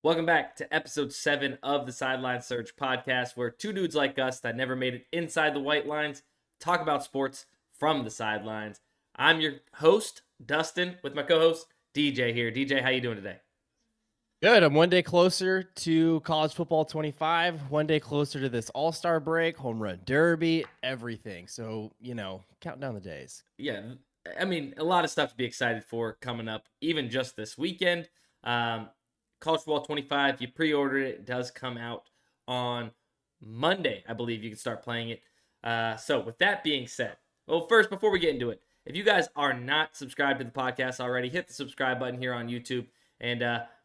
Welcome back to episode 7 of the Sideline Search podcast, where two dudes like us that never made it inside the white lines talk about sports from the sidelines. I'm your host, Dustin, with my co-host, DJ here. DJ, how you doing today? Good. I'm one day closer to college football 25, one day closer to this all-star break, home run derby, everything. So, count down the days. Yeah, I mean, a lot of stuff to be excited for coming up, even just this weekend. College football 25, you pre-ordered it. It does come out on Monday. I believe you can start playing it. So with that being said, well, first, before we get into it, if you guys are not subscribed to the podcast already, hit the subscribe button here on YouTube and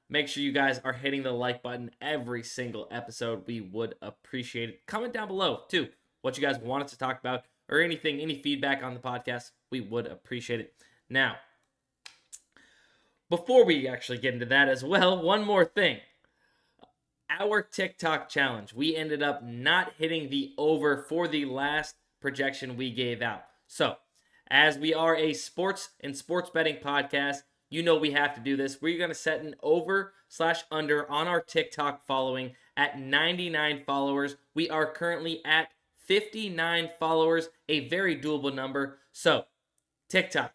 make sure you guys are hitting the like button every single episode. We would appreciate it. Comment down below, too, what you guys want us to talk about or anything, any feedback on the podcast. We would appreciate it. Now, before we actually get into that as well, one more thing. Our TikTok challenge, we ended up not hitting the over for the last projection we gave out. So, as we are a sports and sports betting podcast, you know we have to do this. We're going to set an over/under on our TikTok following at 99 followers. We are currently at 59 followers, a very doable number. So, TikTok,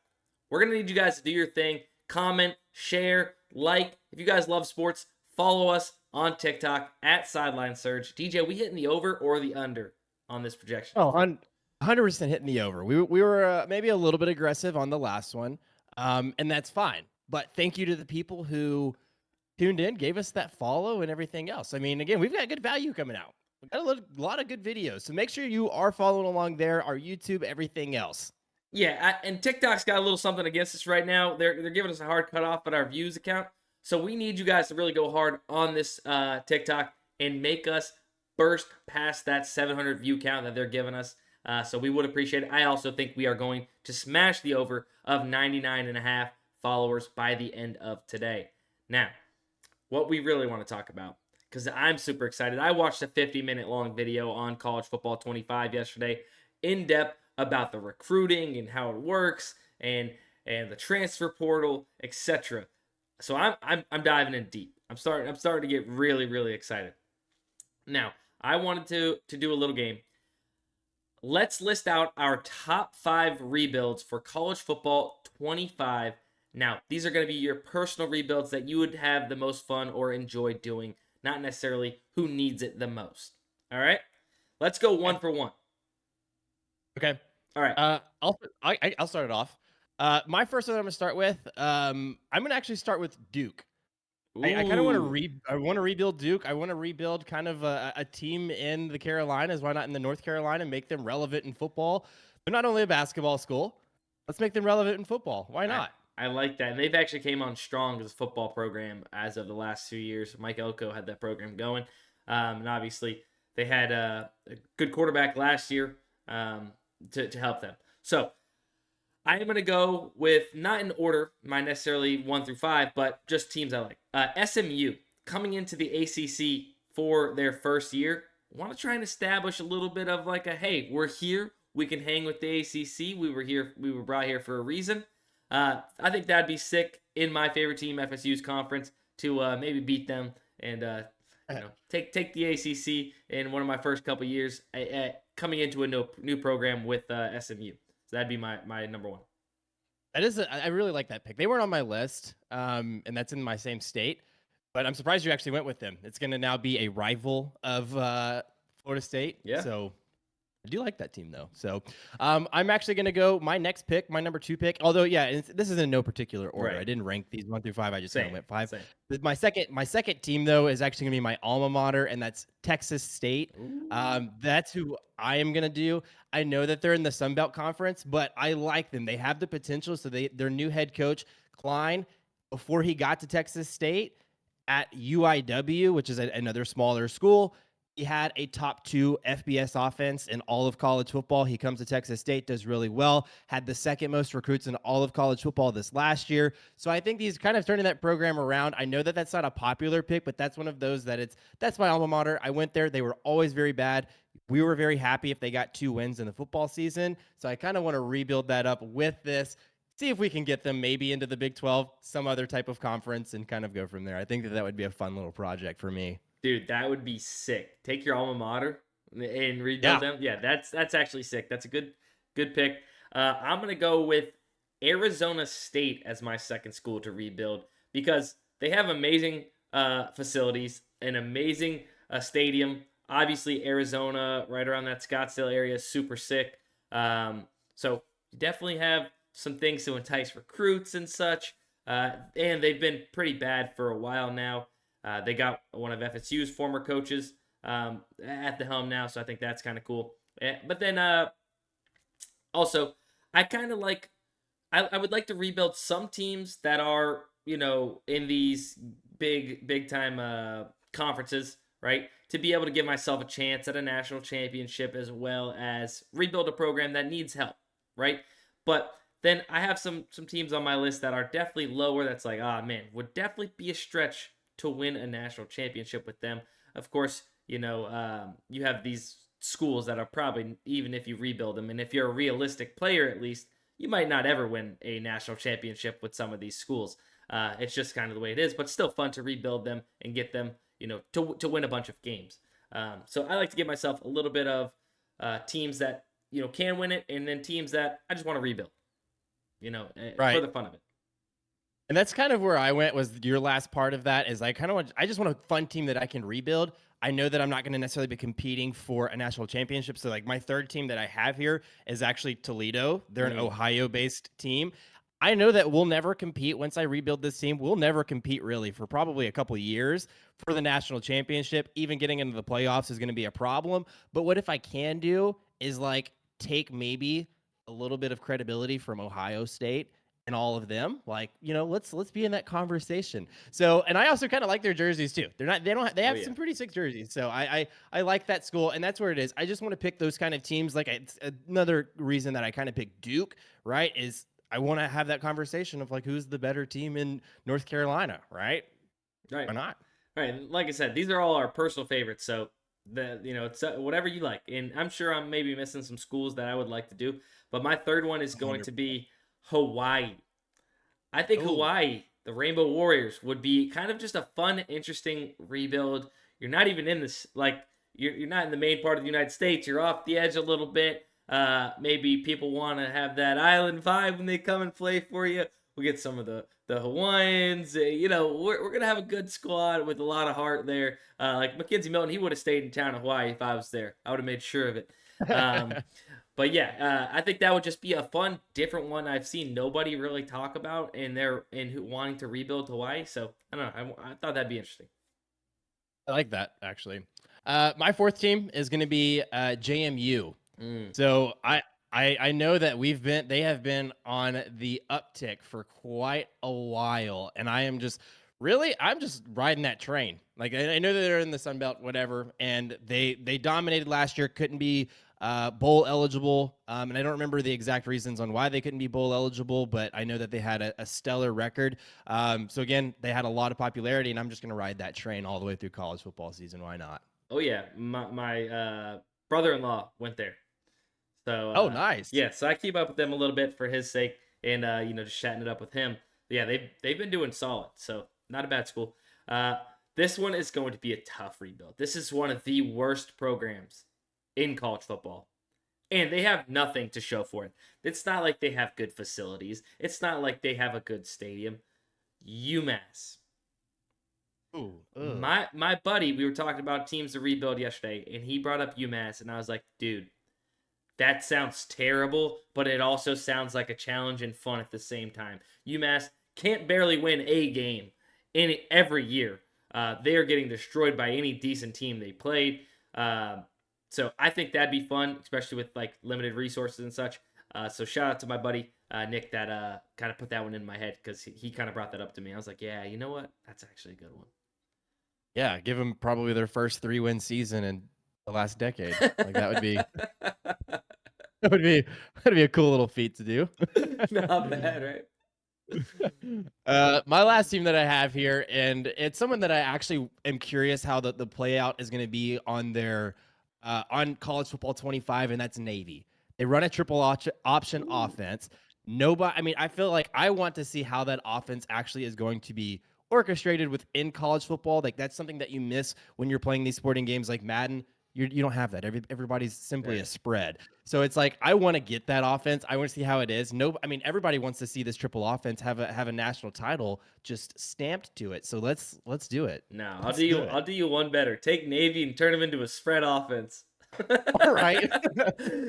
we're going to need you guys to do your thing. Comment, share, like. If you guys love sports, follow us on TikTok at Sideline Search. DJ, we hitting the over or the under on this projection? Oh, 100% hitting the over. We were maybe a little bit aggressive on the last one, and that's fine. But thank you to the people who tuned in, gave us that follow and everything else. I mean, again, we've got good value coming out. We've got a lot of good videos. So make sure you are following along there, our YouTube, everything else. Yeah, and TikTok's got a little something against us right now. They're giving us a hard cutoff at our views account. So we need you guys to really go hard on this TikTok and make us burst past that 700 view count that they're giving us. So we would appreciate it. I also think we are going to smash the over of 99.5 followers by the end of today. Now, what we really want to talk about, because I'm super excited. I watched a 50-minute long video on College Football 25 yesterday, in depth about the recruiting and how it works and the transfer portal, etc. So I'm diving in deep. I'm starting to get really, really excited. Now, I wanted to do a little game. Let's list out our top 5 rebuilds for College Football 25. Now, these are going to be your personal rebuilds that you would have the most fun or enjoy doing, not necessarily who needs it the most. All right? Let's go one for one. Okay. All right. I'll start it off. My first one I'm going to start with, I'm going to actually start with Duke. I kind of want to rebuild Duke. I want to rebuild kind of a team in the Carolinas. Why not in the North Carolina? Make them relevant in football. They're not only a basketball school. Let's make them relevant in football. Why not? I like that. And they've actually came on strong as a football program as of the last 2 years. Mike Elko had that program going. And obviously, they had a good quarterback last year to help them. So, I am going to go with, not in order, not necessarily 1 through 5, but just teams I like. SMU, coming into the ACC for their first year, want to try and establish a little bit of like hey, we're here. We can hang with the ACC. We were brought here for a reason. I think that'd be sick in my favorite team, FSU's conference, to maybe beat them and take the ACC in one of my first couple years coming into a new program with SMU. So that'd be my number one. I really like that pick. They weren't on my list, and that's in my same state. But I'm surprised you actually went with them. It's going to now be a rival of Florida State. Yeah. So I do like that team, though. So I'm actually going to go my next pick, my number 2 pick. Although, this is in no particular order. Right. I didn't rank these 1 through 5. I just kind of went 5. Same. My second team, though, is actually going to be my alma mater, and that's Texas State. That's who I am going to do. I know that they're in the Sun Belt Conference, but I like them. They have the potential. So their new head coach, Klein, before he got to Texas State at UIW, which is another smaller school, he had a top 2 FBS offense in all of college football. He comes to Texas State, does really well, had the second most recruits in all of college football this last year. So I think he's kind of turning that program around. I know that that's not a popular pick, but that's one of those that's my alma mater. I went there. They were always very bad. We were very happy if they got 2 wins in the football season. So I kind of want to rebuild that up with this. see if we can get them maybe into the Big 12, some other type of conference, and kind of go from there. I think that would be a fun little project for me. Dude, that would be sick. Take your alma mater and rebuild Yeah. them. Yeah, that's actually sick. That's a good pick. I'm gonna go with Arizona State as my second school to rebuild because they have amazing facilities, an amazing stadium. Obviously, Arizona, right around that Scottsdale area, is super sick. So you definitely have some things to entice recruits and such. And they've been pretty bad for a while now. They got one of FSU's former coaches at the helm now, so I think that's kind of cool. But then also, I kind of like, I would like to rebuild some teams that are, in these big time conferences, right? To be able to give myself a chance at a national championship as well as rebuild a program that needs help, right? But then I have some teams on my list that are definitely lower. That's like, ah, man, would definitely be a stretch to win a national championship with them. Of course, you have these schools that are probably, even if you rebuild them, and if you're a realistic player at least, you might not ever win a national championship with some of these schools. It's just kind of the way it is, but still fun to rebuild them and get them, to win a bunch of games. So I like to give myself a little bit of teams that can win it, and then teams that I just want to rebuild, for Right. the fun of it. And that's kind of where I went. Was your last part of that is I just want a fun team that I can rebuild. I know that I'm not going to necessarily be competing for a national championship. So like my third team that I have here is actually Toledo. They're an Ohio-based team. I know that we'll never compete once I rebuild this team. We'll never compete really for probably a couple of years for the national championship. Even getting into the playoffs is going to be a problem. But what if I can do is like take maybe a little bit of credibility from Ohio State and all of them, like, let's be in that conversation. So, and I also kind of like their jerseys too. They have some pretty sick jerseys. So I like that school, and that's where it is. I just want to pick those kind of teams. Like it's another reason that I kind of picked Duke, right? Is I want to have that conversation of like, who's the better team in North Carolina, right? Right. Why not? Right. Like I said, these are all our personal favorites. So it's whatever you like. And I'm sure I'm maybe missing some schools that I would like to do. But my third one is going to be Hawaii. I think Hawaii, the Rainbow Warriors, would be kind of just a fun, interesting rebuild. You're not even in this, like, you're not in the main part of the United States. You're off the edge a little bit. Maybe people want to have that island vibe when they come and play for you. We'll get some of the Hawaiians. We're going to have a good squad with a lot of heart there. Like Mackenzie Milton, he would have stayed in town in Hawaii if I was there. I would have made sure of it. But yeah, I think that would just be a fun, different one I've seen nobody really talk about wanting to rebuild Hawaii. So I don't know. I thought that'd be interesting. I like that actually. My fourth team is going to be JMU. So I know that they have been on the uptick for quite a while, and I'm just riding that train. Like I know that they're in the Sun Belt, whatever, and they dominated last year, couldn't be bowl eligible, and I don't remember the exact reasons on why they couldn't be bowl eligible, but I know that they had a stellar record. So again, they had a lot of popularity, and I'm just going to ride that train all the way through college football season. Why not? Oh yeah, my brother-in-law went there. So oh, nice. Yeah, so I keep up with them a little bit for his sake, and just chatting it up with him. But yeah, they've been doing solid, so not a bad school. This one is going to be a tough rebuild. This is one of the worst programs in college football, and they have nothing to show for it. It's not like they have good facilities. It's not like they have a good stadium. UMass. Ooh, my buddy, we were talking about teams to rebuild yesterday, and he brought up UMass, and I was like, dude, that sounds terrible, but it also sounds like a challenge and fun at the same time. UMass can't barely win a game in every year. They are getting destroyed by any decent team they played. So I think that'd be fun, especially with like limited resources and such. So shout out to my buddy Nick that kind of put that one in my head because he kind of brought that up to me. I was like, yeah, you know what? That's actually a good one. Yeah, give them probably their first 3-win season in the last decade. Like that would be that'd be a cool little feat to do. Not bad, right? My last team that I have here, and it's someone that I actually am curious how the play out is going to be on their on College Football 25, and that's Navy. They run a triple option offense. nobody, I mean, I feel like I want to see how that offense actually is going to be orchestrated within college football. Like that's something that you miss when you're playing these sporting games like Madden. You don't have that. Everybody's simply a Right. spread. So it's like I want to get that offense. I want to see how it is. No, I mean everybody wants to see this triple offense have a national title just stamped to it. So let's do it. No, Let's do it. I'll do you one better. Take Navy and turn them into a spread offense. All right.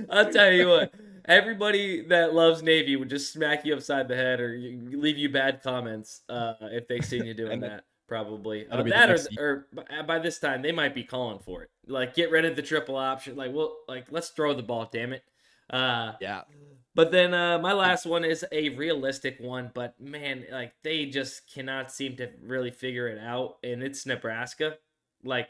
I'll tell you what. Everybody that loves Navy would just smack you upside the head or leave you bad comments if they seen you doing And that. Probably that'll be the that next. or by this time they might be calling for it. Like get rid of the triple option. Like well, like let's throw the ball, damn it. Uh, Yeah. but then my last one is a realistic one, but man, like they just cannot seem to really figure it out, and it's Nebraska. Like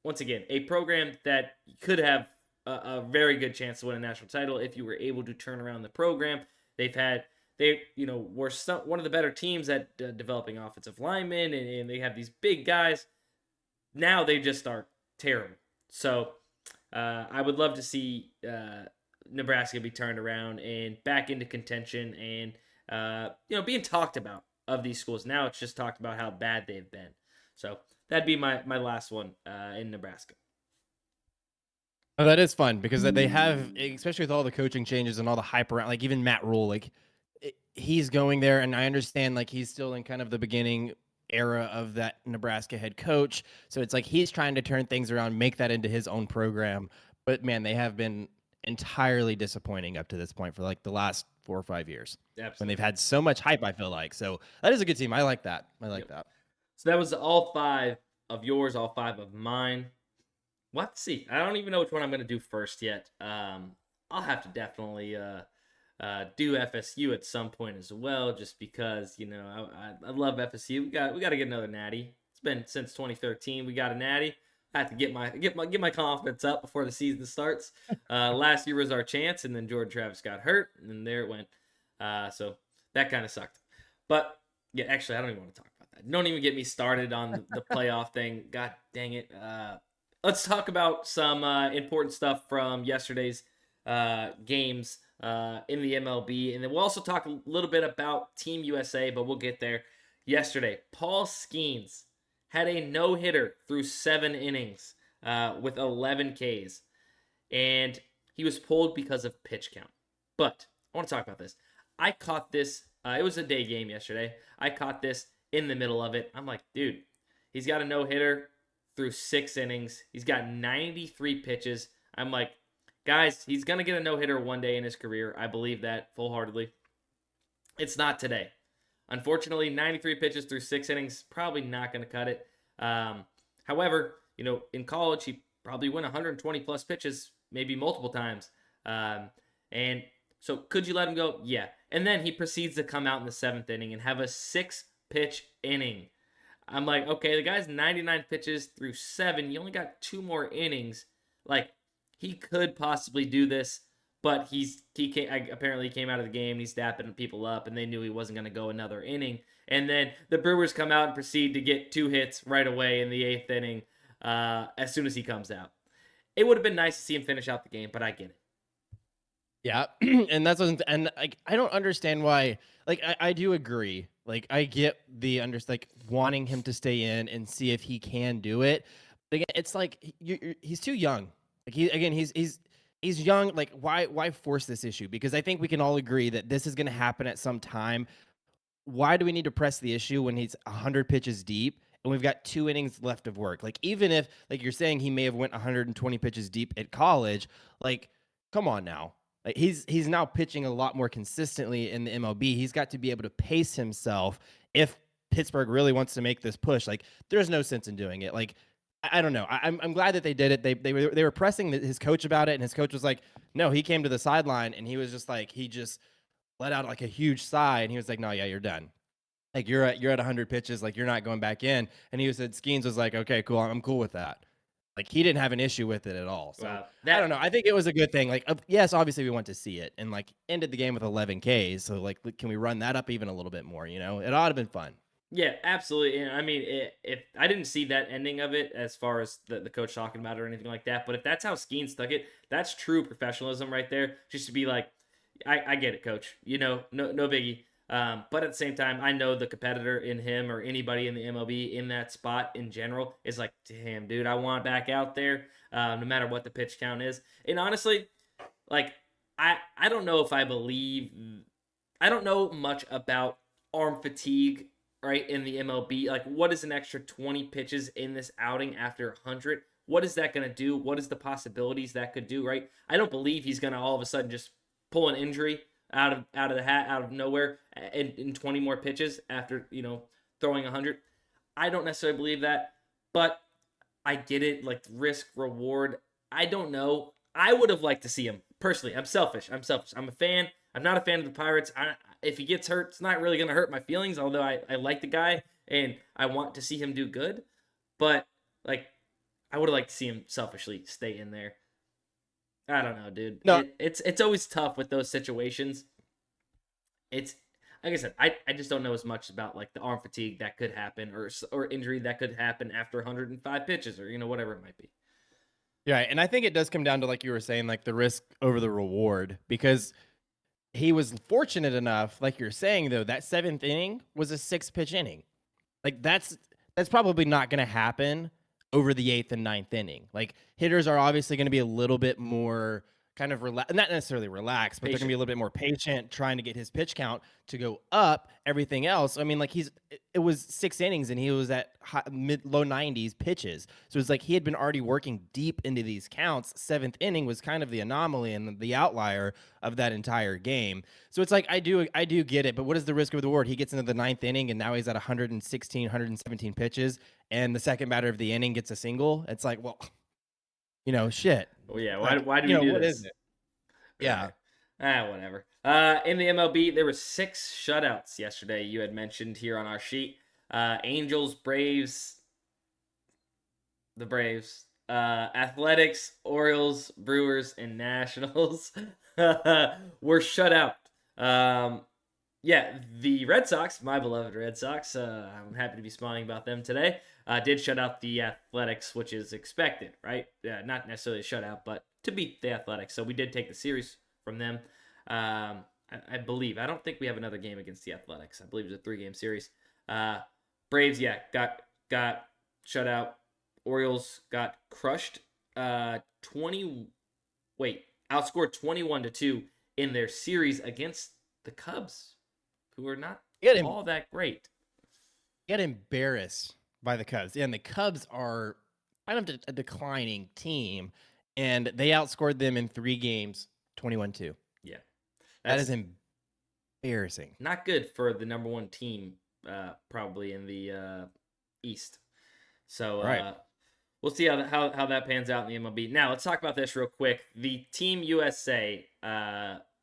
once again, a program that could have a very good chance to win a national title if you were able to turn around the program. They've had were one of the better teams at developing offensive linemen, and they have these big guys. Now they just are terrible. So I would love to see Nebraska be turned around and back into contention and being talked about of these schools. Now it's just talked about how bad they've been. So that'd be my last one in Nebraska. Oh, that is fun because they have, especially with all the coaching changes and all the hype around, like even Matt Rule, like he's going there, and I understand like he's still in kind of the beginning era of that Nebraska head coach, so it's like he's trying to turn things around, make that into his own program. But man, they have been entirely disappointing up to this point for like the last 4 or 5 years when Absolutely. they've had so much hype. I feel like so that is a good team. I like that. I like Yep. that. So that was all 5 of yours, all 5 of mine. We'll have to see. I don't even know which one I'm going to do first yet. I'll have to definitely do FSU at some point as well, just because I love FSU. We got to get another natty. It's been since 2013 we got a natty. I have to get my confidence up before the season starts. Last year was our chance, and then Jordan Travis got hurt, and then there it went. So that kind of sucked. But yeah, actually, I don't even want to talk about that. Don't even get me started on the playoff thing. God dang it. Let's talk about some important stuff from yesterday's games in the MLB. And then we'll also talk a little bit about Team USA, but we'll get there. Yesterday, Paul Skeens had a no-hitter through 7 innings with 11 Ks. And he was pulled because of pitch count. But I want to talk about this. I caught this. It was a day game yesterday. I caught this in the middle of it. I'm like, dude, he's got a no-hitter through 6 innings. He's got 93 pitches. I'm like, guys, he's going to get a no-hitter one day in his career. I believe that full-heartedly. It's not today. Unfortunately, 93 pitches through 6 innings, probably not going to cut it. However, in college, he probably went 120-plus pitches, maybe multiple times. And so could you let him go? Yeah. And then he proceeds to come out in the 7th inning and have a 6-pitch inning. I'm like, okay, the guy's 99 pitches through 7. You only got 2 more innings. Like, he could possibly do this, but apparently came out of the game. He's dapping people up, and they knew he wasn't going to go another inning. And then the Brewers come out and proceed to get 2 hits right away in the 8th inning as soon as he comes out. It would have been nice to see him finish out the game, but I get it. Yeah, and like I don't understand why. Like I do agree. Like I get like wanting him to stay in and see if he can do it. But again, it's like he's too young. Like he's young. Like why force this issue? Because I think we can all agree that this is going to happen at some time. Why do we need to press the issue when he's 100 pitches deep and we've got 2 innings left of work? Like even if like you're saying he may have went 120 pitches deep at college, like come on now. Like he's now pitching a lot more consistently in the MLB. He's got to be able to pace himself if Pittsburgh really wants to make this push. Like there's no sense in doing it. Like I don't know. I'm glad that they did it. They were pressing his coach about it, and his coach was like, no. He came to the sideline and he was just like he just let out like a huge sigh, and he was like, no, yeah, you're done. Like you're at 100 pitches. Like you're not going back in. And he said Skeens was like, okay, cool. I'm cool with that. Like he didn't have an issue with it at all. So Wow. I don't know. I think it was a good thing. Like yes, obviously we want to see it, and like ended the game with 11 Ks. So like, can we run that up even a little bit more? It ought to have been fun. Yeah, absolutely. And I mean, if I didn't see that ending of it as far as the coach talking about it or anything like that, but if that's how Skeens took it, that's true professionalism right there. Just to be like, I get it, coach. No biggie. But at the same time, I know the competitor in him or anybody in the MLB in that spot in general is like, damn, dude, I want back out there, no matter what the pitch count is. And honestly, like, I don't know if I believe. I don't know much about arm fatigue, right, in the MLB. Like, what is an extra 20 pitches in this outing after 100? What is that going to do? What is the possibilities that could do, right? I don't believe he's going to all of a sudden just pull an injury out of the hat, out of nowhere, in 20 more pitches after, throwing 100. I don't necessarily believe that, but I get it. Like, risk, reward. I don't know. I would have liked to see him personally. I'm selfish. I'm a fan. I'm not a fan of the Pirates. If he gets hurt, it's not really going to hurt my feelings, although I like the guy and I want to see him do good. But, like, I would have liked to see him selfishly stay in there. I don't know, dude. No, It's always tough with those situations. It's like I said, I just don't know as much about like the arm fatigue that could happen or injury that could happen after 105 pitches or whatever it might be. yeah, and I think it does come down to, like you were saying, like the risk over the reward, because he was fortunate enough, like you're saying, though, that 7th inning was a 6-pitch inning. Like that's probably not going to happen over the 8th and 9th inning. Like hitters are obviously going to be a little bit more kind of not necessarily relaxed, but they're going to be a little bit more patient, trying to get his pitch count to go up. Everything else, I mean, like it was 6 innings and he was at low 90s pitches, so it's like he had been already working deep into these counts. 7th inning was kind of the anomaly and the outlier of that entire game. So it's like I do get it, but what is the risk of the reward? He gets into the 9th inning and now he's at 116, 117 pitches, and the second batter of the inning gets a single. It's like, well, shit. Well, yeah. Like, Why do we do what this? is it? Yeah. Whatever. In the MLB, there were 6 shutouts yesterday. You had mentioned here on our sheet. Angels, Braves, the Braves, Athletics, Orioles, Brewers, and Nationals were shut out. Yeah, the Red Sox, my beloved Red Sox, I'm happy to be smiling about them today, did shut out the Athletics, which is expected, right? Not necessarily a shutout, but to beat the Athletics. So we did take the series from them. I believe. I don't think we have another game against the Athletics. I believe it was a 3-game series. Braves, yeah, got shut out. Orioles got crushed. 20. Wait, outscored 21-2 in their series against the Cubs, who are not all that great. Get embarrassed by the Cubs. Yeah, and the Cubs are kind of a declining team, and they outscored them in 3 games, 21-2. Yeah. That is embarrassing. Not good for the number 1 team, probably in the East. So right. We'll see how that pans out in the MLB. Now, let's talk about this real quick. The Team USA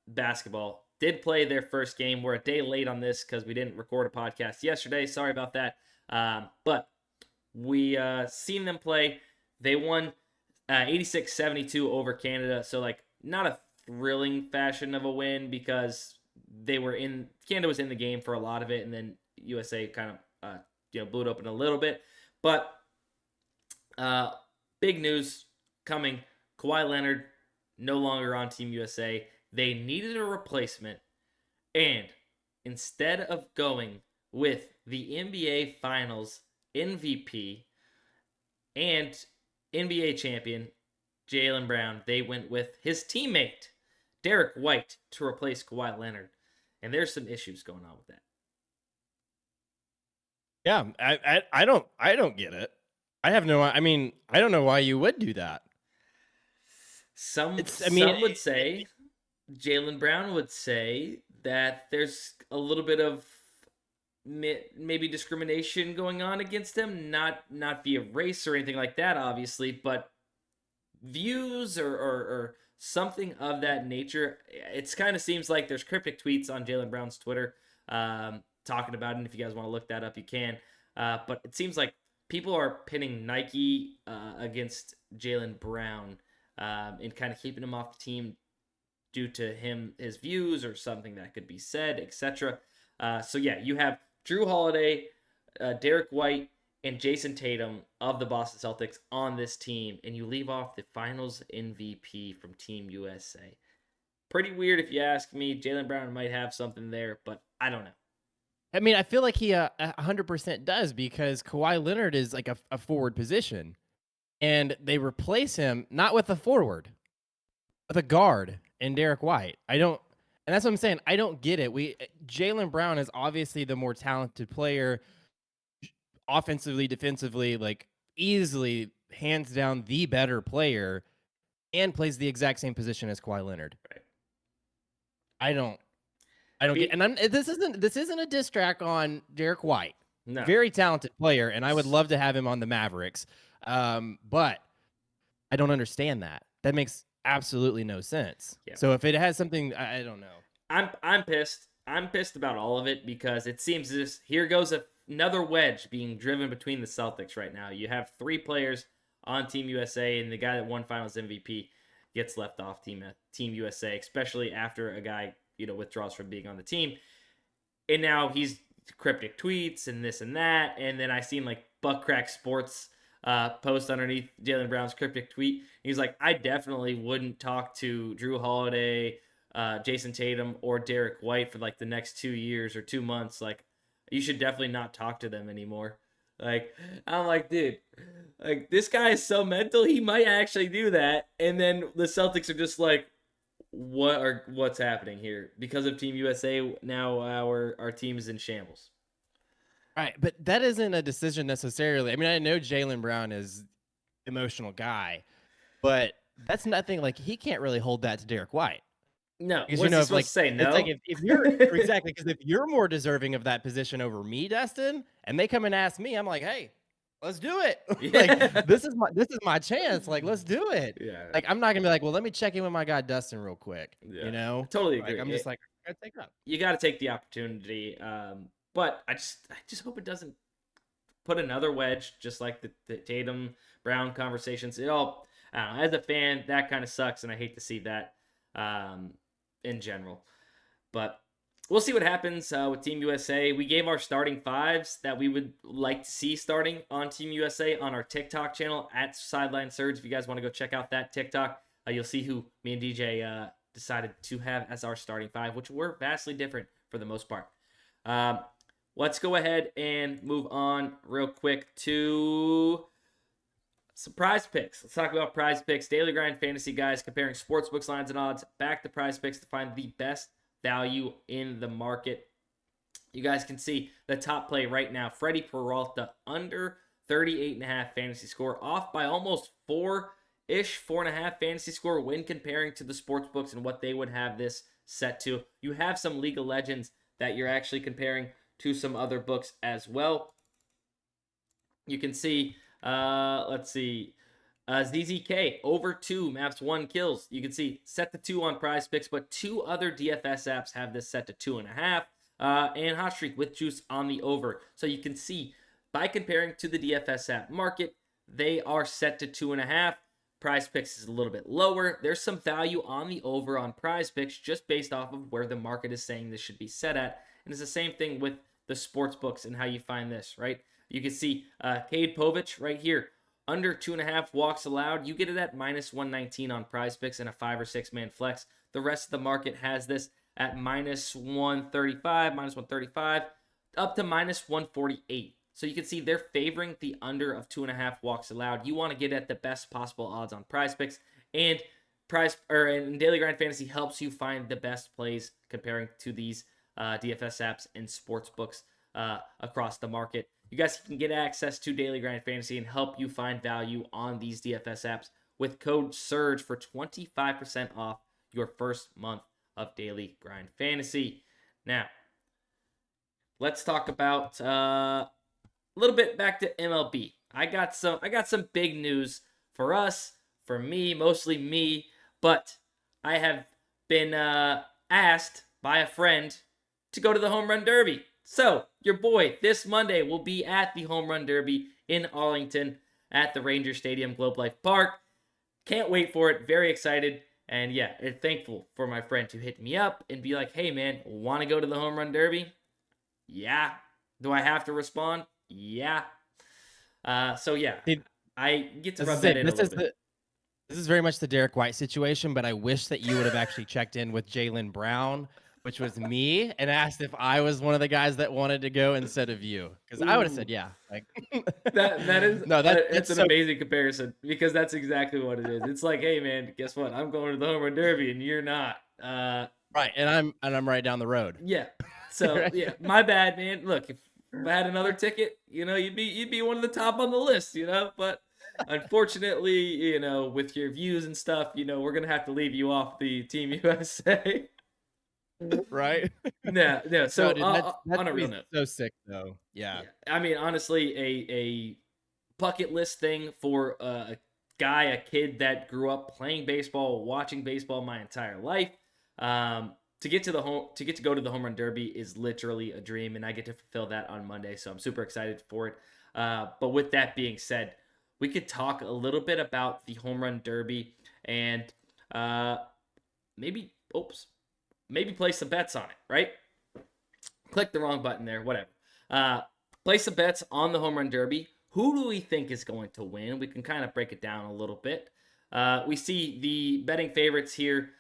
basketball did play their first game. We're a day late on this because we didn't record a podcast yesterday. Sorry about that. But we seen them play. They won 86-72 over Canada. So, like, not a thrilling fashion of a win because Canada was in the game for a lot of it, and then USA kind of blew it open a little bit. But big news coming. Kawhi Leonard no longer on Team USA. They needed a replacement, and instead of going with the NBA Finals MVP and NBA champion Jaylen Brown, they went with his teammate Derek White to replace Kawhi Leonard, and there's some issues going on with that. Yeah, I don't get it. I don't know why you would do that. Some would say, Jaylen Brown would say that there's a little bit of maybe discrimination going on against him, not via race or anything like that, obviously, but views or something of that nature. It's kind of seems like there's cryptic tweets on Jaylen Brown's Twitter talking about it, and if you guys want to look that up, you can. But it seems like people are pinning Nike against Jaylen Brown and kind of keeping him off the team due to his views or something that could be said, etc. So yeah, you have Drew Holiday, Derek White, and Jason Tatum of the Boston Celtics on this team, and you leave off the Finals MVP from Team USA. Pretty weird if you ask me. Jaylen Brown might have something there, but I don't know. I mean, I feel like he 100% does because Kawhi Leonard is like a forward position, and they replace him not with a forward, with a guard and Derek White. And that's what I'm saying. I don't get it. Jaylen Brown is obviously the more talented player, offensively, defensively, like easily, hands down, the better player, and plays the exact same position as Kawhi Leonard. Right. I don't get, and this isn't a diss track on Derek White. No. Very talented player, and I would love to have him on the Mavericks. But I don't understand that. That makes absolutely no sense. Yeah. So if it has something, I don't know. I'm pissed. I'm pissed about all of it because it seems this here goes another wedge being driven between the Celtics right now. You have 3 players on Team USA, and the guy that won Finals MVP gets left off Team USA, especially after a guy withdraws from being on the team. And now he's cryptic tweets and this and that. And then I seen like Buckcrack Sports post underneath Jaylen Brown's cryptic tweet. He's like, I definitely wouldn't talk to Drew Holiday, Jason Tatum, or Derek White for like the next 2 years or 2 months. Like, you should definitely not talk to them anymore. Like, I'm like, dude, like this guy is so mental, he might actually do that. And then the Celtics are just like, what's happening here? Because of Team USA, now our team is in shambles. All right, but that isn't a decision necessarily. I mean, I know Jaylen Brown is emotional guy, but that's nothing like he can't really hold that to Derek White. No, because what's he supposed to say? No, it's like if you're exactly because if you're more deserving of that position over me, Dustin, and they come and ask me, I'm like, hey, let's do it. Yeah. Like this is my chance. Like let's do it. Yeah. Like I'm not gonna be like, well, let me check in with my guy Dustin real quick. Yeah. You know, I totally agree. Like, I'm just like, I take it up. You got to take the opportunity, but I just hope it doesn't put another wedge, just like the Tatum Brown conversations. It all, I don't know, as a fan, that kind of sucks, and I hate to see that in general. But we'll see what happens with Team USA. We gave our starting 5s that we would like to see starting on Team USA on our TikTok channel at Sideline Surge. If you guys want to go check out that TikTok, you'll see who me and DJ decided to have as our starting 5, which were vastly different for the most part. Let's go ahead and move on real quick to some PrizePicks. Let's talk about PrizePicks. Daily Grind Fantasy, guys, comparing sportsbooks, lines, and odds back to PrizePicks to find the best value in the market. You guys can see the top play right now. Freddie Peralta under 38.5 fantasy score, off by almost 4.5 fantasy score when comparing to the sportsbooks and what they would have this set to. You have some League of Legends that you're actually comparing to some other books as well. You can see, let's see, ZZK over 2 maps 1 kills. You can see set to 2 on PrizePicks, but 2 other DFS apps have this set to 2.5. And Hot Streak with juice on the over. So you can see by comparing to the DFS app market, they are set to 2.5. PrizePicks is a little bit lower. There's some value on the over on PrizePicks just based off of where the market is saying this should be set at. And it's the same thing with the sports books and how you find this, right? You can see Cade Povich right here, under 2.5 walks allowed. You get it at minus 119 on PrizePicks in a 5 or 6 man flex. The rest of the market has this at minus 135, up to minus 148. So you can see they're favoring the under of 2.5 walks allowed. You want to get at the best possible odds on PrizePicks, and Daily Grind Fantasy helps you find the best plays comparing to these DFS apps and sports books across the market. You guys can get access to Daily Grind Fantasy and help you find value on these DFS apps with code SURGE for 25% off your first month of Daily Grind Fantasy. Now, let's talk about a little bit back to MLB. I got some big news for us, for me, mostly me, but I have been asked by a friend to go to the Home Run Derby. So, your boy, this Monday, will be at the Home Run Derby in Arlington at the Ranger Stadium, Globe Life Park. Can't wait for it. Very excited. And yeah, thankful for my friend to hit me up and be like, hey man, want to go to the Home Run Derby? Yeah. Do I have to respond? Yeah. So yeah, I get to rub that in a little bit. This is very much the Derek White situation, but I wish that you would have actually checked in with Jaylen Brown, which was me, and asked if I was one of the guys that wanted to go instead of you, because I would have said Ooh, yeah. Like, that is no, it's that's an so amazing comparison because that's exactly what it is. It's like, hey man, guess what? I'm going to the home run derby and you're not. right, and I'm right down the road. Yeah. So Right? yeah, my bad, man. Look, if I had another ticket, you'd be one of the top on the list, But unfortunately, with your views and stuff, we're gonna have to leave you off the Team USA. Right? No, no. No, So dude, that's on a gonna real be note, so sick though. Yeah. yeah. I mean, honestly, a bucket list thing for a guy, a kid that grew up playing baseball, watching baseball my entire life. To get to go to the home run derby is literally a dream, and I get to fulfill that on Monday. So I'm super excited for it. But with that being said, we could talk a little bit about the home run derby and uh, maybe, oops, maybe place some bets on it. Right? Click the wrong button there. Whatever. Uh, Place some bets on the home run derby. Who do we think is going to win? We can kind of break it down a little bit. We see the betting favorites here.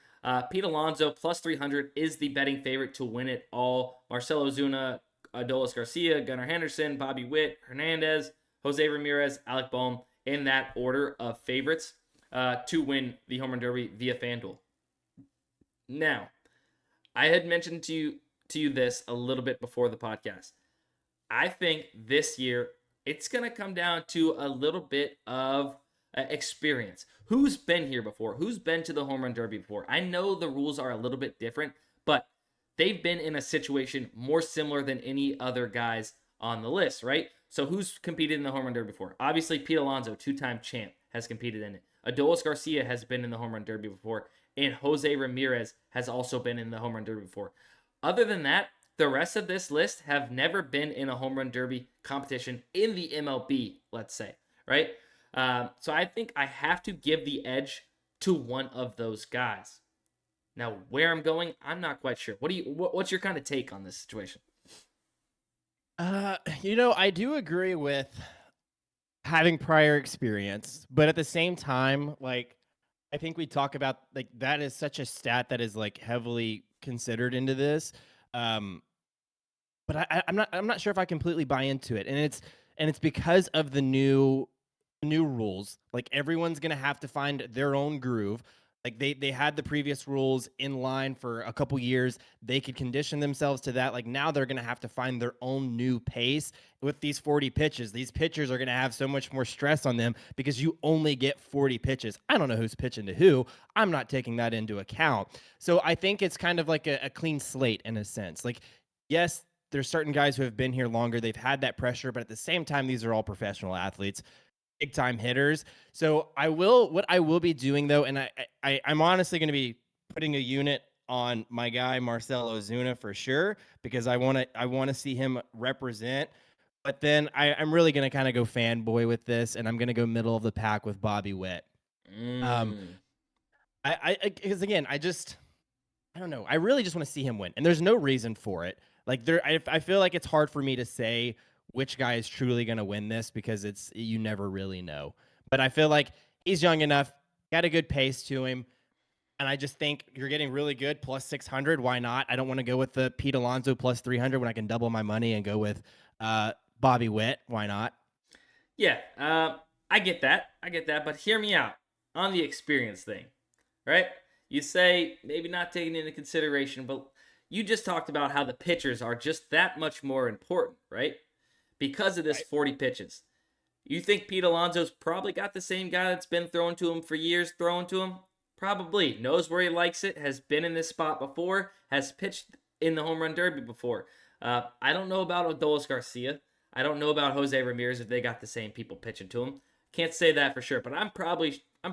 Pete Alonso plus 300 is the betting favorite to win it all. Marcelo Zuna, Adolis Garcia, Gunnar Henderson, Bobby Witt, Hernandez, Jose Ramirez, Alec Bohm in that order of favorites to win the home run derby via FanDuel. Now, I had mentioned to you this a little bit before the podcast. I think this year it's going to come down to a little bit of experience. Who's been here before? Who's been to the home run derby before? I know the rules are a little bit different, but they've been in a situation more similar than any other guys on the list, right? So who's competed in the home run derby before? Obviously, Pete Alonso, two-time champ, has competed in it. Adolis Garcia has been in the home run derby before, and Jose Ramirez has also been in the home run derby before. Other than that, the rest of this list have never been in a home run derby competition in the MLB, let's say, right? So I think I have to give the edge to one of those guys. Now, where I'm going, I'm not quite sure. What's your kind of take on this situation? I do agree with having prior experience, but at the same time, like I think we talk about like that is such a stat that is like heavily considered into this. Um, but I'm not sure if I completely buy into it, and it's because of the new rules. Like everyone's gonna have to find their own groove. Like they had the previous rules in line for a couple years. They could condition themselves to that. Like now they're gonna have to find their own new pace with these 40 pitches. These pitchers are gonna have so much more stress on them because you only get 40 pitches. I don't know who's pitching to who. I'm not taking that into account. So I think it's kind of like a clean slate in a sense. Like, yes, there's certain guys who have been here longer. They've had that pressure, but at the same time, these are all professional athletes, big time hitters. So what I will be doing though, and I'm honestly going to be putting a unit on my guy Marcelo Ozuna for sure because I want to see him represent. But then I'm really going to kind of go fanboy with this, and I'm going to go middle of the pack with Bobby Witt. Um, Mm. because again, I don't know. I really just want to see him win, and there's no reason for it. Like I feel like it's hard for me to say which guy is truly going to win this because you never really know. But I feel like he's young enough, got a good pace to him, and I just think you're getting really good plus 600. Why not? I don't want to go with the Pete Alonso plus 300 when I can double my money and go with Bobby Witt. Why not? Yeah, I get that. I get that. But hear me out on the experience thing, right? You say maybe not taking into consideration, but you just talked about how the pitchers are just that much more important, right? Because of this Right. 40 pitches. You think Pete Alonso's probably got the same guy that's been throwing to him for years, throwing to him? Probably. Knows where he likes it, has been in this spot before, has pitched in the home run derby before. I don't know about Adolis Garcia. I don't know about Jose Ramirez if they got the same people pitching to him. Can't say that for sure, but I'm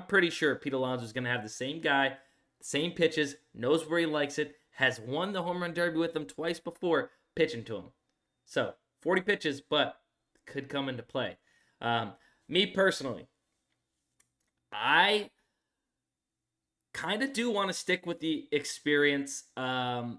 pretty sure Pete Alonso's going to have the same guy, same pitches, knows where he likes it, has won the home run derby with him twice before pitching to him. So 40 pitches, but could come into play. Um, Me personally, I kind of do want to stick with the experience and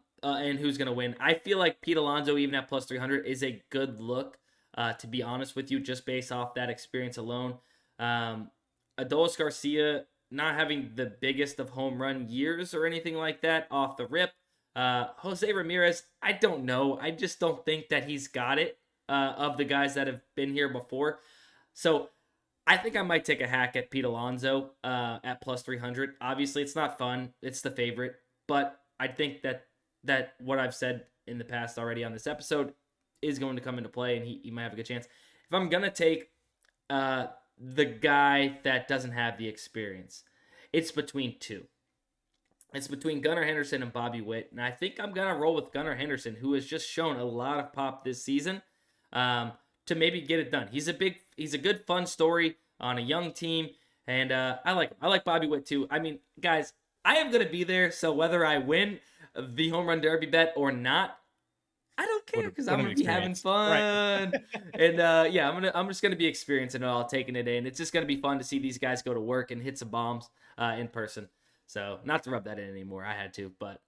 who's going to win. I feel like Pete Alonso, even at plus 300, is a good look, to be honest with you, just based off that experience alone. Um, Adolis Garcia, not having the biggest of home run years or anything like that off the rip. Jose Ramirez, I don't know. I just don't think that he's got it of the guys that have been here before. So I think I might take a hack at Pete Alonso at plus 300. Obviously, it's not fun. It's the favorite. But I think that what I've said in the past already on this episode is going to come into play, and he might have a good chance. If I'm going to take the guy that doesn't have the experience, it's between two. It's between Gunnar Henderson and Bobby Witt, and I think I'm gonna roll with Gunnar Henderson, who has just shown a lot of pop this season, to maybe get it done. He's a good fun story on a young team, and I like Bobby Witt too. I mean, guys, I am gonna be there, so whether I win the home run derby bet or not, I don't care because I'm gonna be having fun, Right. and yeah, I'm just gonna be experiencing it all, taking it in. It's just gonna be fun to see these guys go to work and hit some bombs in person. So not to rub that in anymore, I had to, but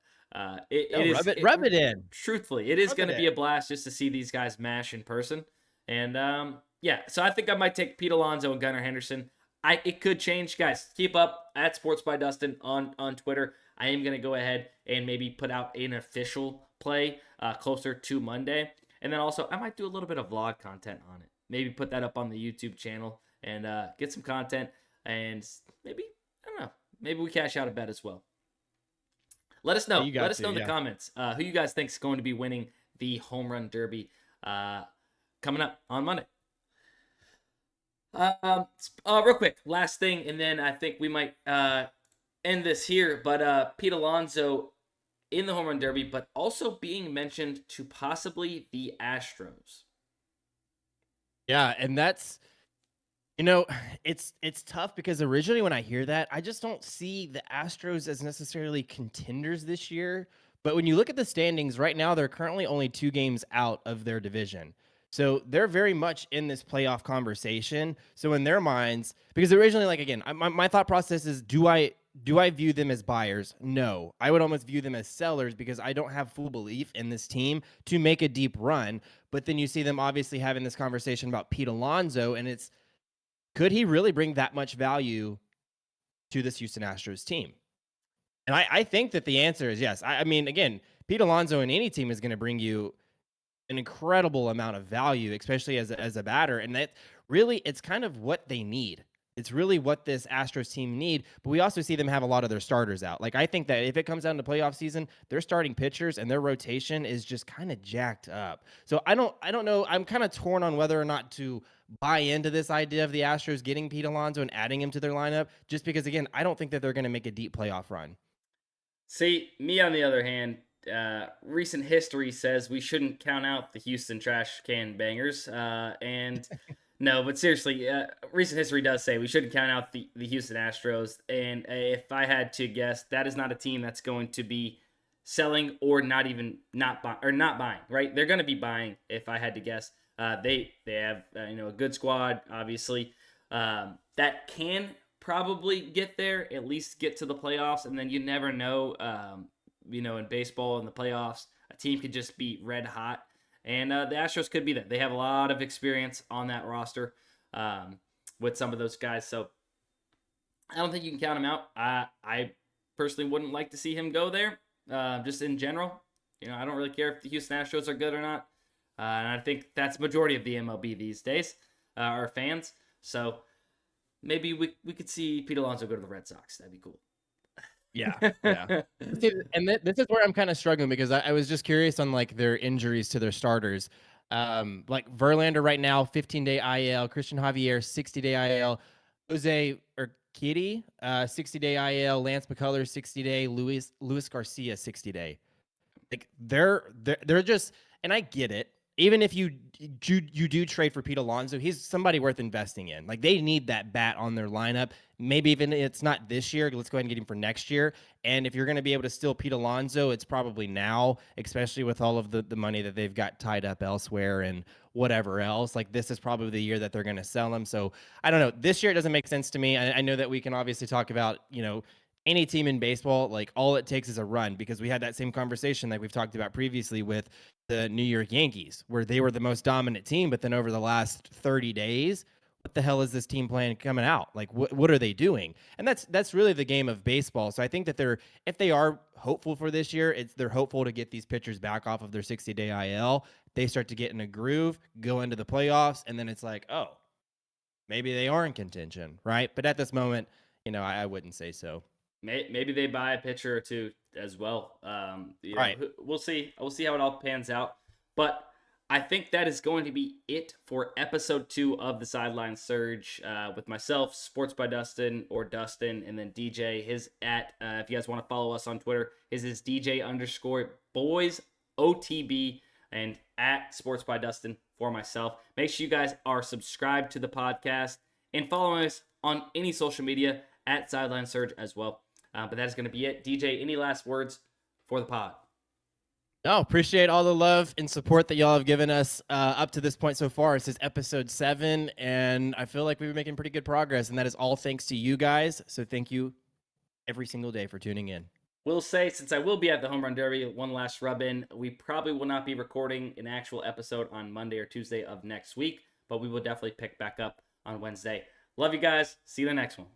it is Rub it in. truthfully, it is Rub going it to be in. a blast just to see these guys mash in person. And yeah, so I think I might take Pete Alonso and Gunnar Henderson. It could change, guys. Keep up at Sports by Dustin on Twitter. I am going to go ahead and maybe put out an official play closer to Monday, and then also I might do a little bit of vlog content on it. Maybe put that up on the YouTube channel and get some content, and maybe I don't know. Maybe we cash out a bet as well. Let us know. Let us know in the comments who you guys think is going to be winning the home run derby coming up on Monday. Real quick, last thing, and then I think we might end this here. But Pete Alonso in the home run derby, but also being mentioned to possibly the Astros. Yeah, and that's it's tough because originally when I hear that, I just don't see the Astros as necessarily contenders this year. But when you look at the standings right now, they're currently only 2 games out of their division. So they're very much in this playoff conversation. So in their minds, because originally, like again, my thought process is, do I view them as buyers? No, I would almost view them as sellers because I don't have full belief in this team to make a deep run. But then you see them obviously having this conversation about Pete Alonso, and it's, could he really bring that much value to this Houston Astros team? And I think that the answer is yes. I mean, again, Pete Alonso in any team is going to bring you an incredible amount of value, especially as a batter. And that really, it's kind of what they need. It's really what this Astros team need. But we also see them have a lot of their starters out. Like, I think that if it comes down to playoff season, their starting pitchers and their rotation is just kind of jacked up. So I don't know. I'm kind of torn on whether or not to buy into this idea of the Astros getting Pete Alonso and adding him to their lineup, just because, again, I don't think that they're going to make a deep playoff run. See, me on the other hand, recent history says we shouldn't count out the Houston trash can bangers. And no, but seriously, recent history does say we shouldn't count out the Houston Astros. And if I had to guess, that is not a team that's going to be selling or not buying, right? They're going to be buying if I had to guess. They have a good squad, obviously, that can probably get there, at least get to the playoffs, and then you never know. In baseball in the playoffs, a team could just be red hot, and the Astros could be that. They have a lot of experience on that roster with some of those guys, so I don't think you can count him out. I personally wouldn't like to see him go there, just in general. I don't really care if the Houston Astros are good or not. And I think that's the majority of the MLB these days are fans. So maybe we could see Pete Alonso go to the Red Sox. That'd be cool. Yeah. And this is where I'm kind of struggling because I was just curious on like their injuries to their starters. Like Verlander right now, 15-day IL. Christian Javier, 60-day IL. Jose Urquidy, 60-day IL. Lance McCullers, 60-day. Luis Garcia, 60-day. Like they're just, and I get it. Even if you do trade for Pete Alonso, he's somebody worth investing in. Like they need that bat on their lineup. Maybe even it's not this year. Let's go ahead and get him for next year. And if you're going to be able to steal Pete Alonso, it's probably now, especially with all of the money that they've got tied up elsewhere and whatever else. Like this is probably the year that they're going to sell him. So I don't know. This year it doesn't make sense to me. I know that we can obviously talk about, any team in baseball, like all it takes is a run, because we had that same conversation like we've talked about previously with the New York Yankees, where they were the most dominant team, but then over the last 30 days, what the hell is this team playing coming out? Like, what are they doing? And that's really the game of baseball. So I think that if they are hopeful for this year, they're hopeful to get these pitchers back off of their 60-day IL. They start to get in a groove, go into the playoffs, and then it's like, oh, maybe they are in contention, right? But at this moment, I wouldn't say so. Maybe they buy a pitcher or two as well. Right. We'll see. We'll see how it all pans out. But I think that is going to be it for episode 2 of the Sideline Surge with myself, Sports by Dustin, or Dustin, and then DJ. His if you guys want to follow us on Twitter, his is DJ_boys OTB, and at Sports by Dustin for myself. Make sure you guys are subscribed to the podcast and following us on any social media at Sideline Surge as well. But that is going to be it. DJ, any last words for the pod? No, appreciate all the love and support that y'all have given us up to this point so far. This is episode 7, and I feel like we've been making pretty good progress, and that is all thanks to you guys. So thank you every single day for tuning in. Will say, since I will be at the Home Run Derby, one last rub-in, we probably will not be recording an actual episode on Monday or Tuesday of next week, but we will definitely pick back up on Wednesday. Love you guys. See you the next one.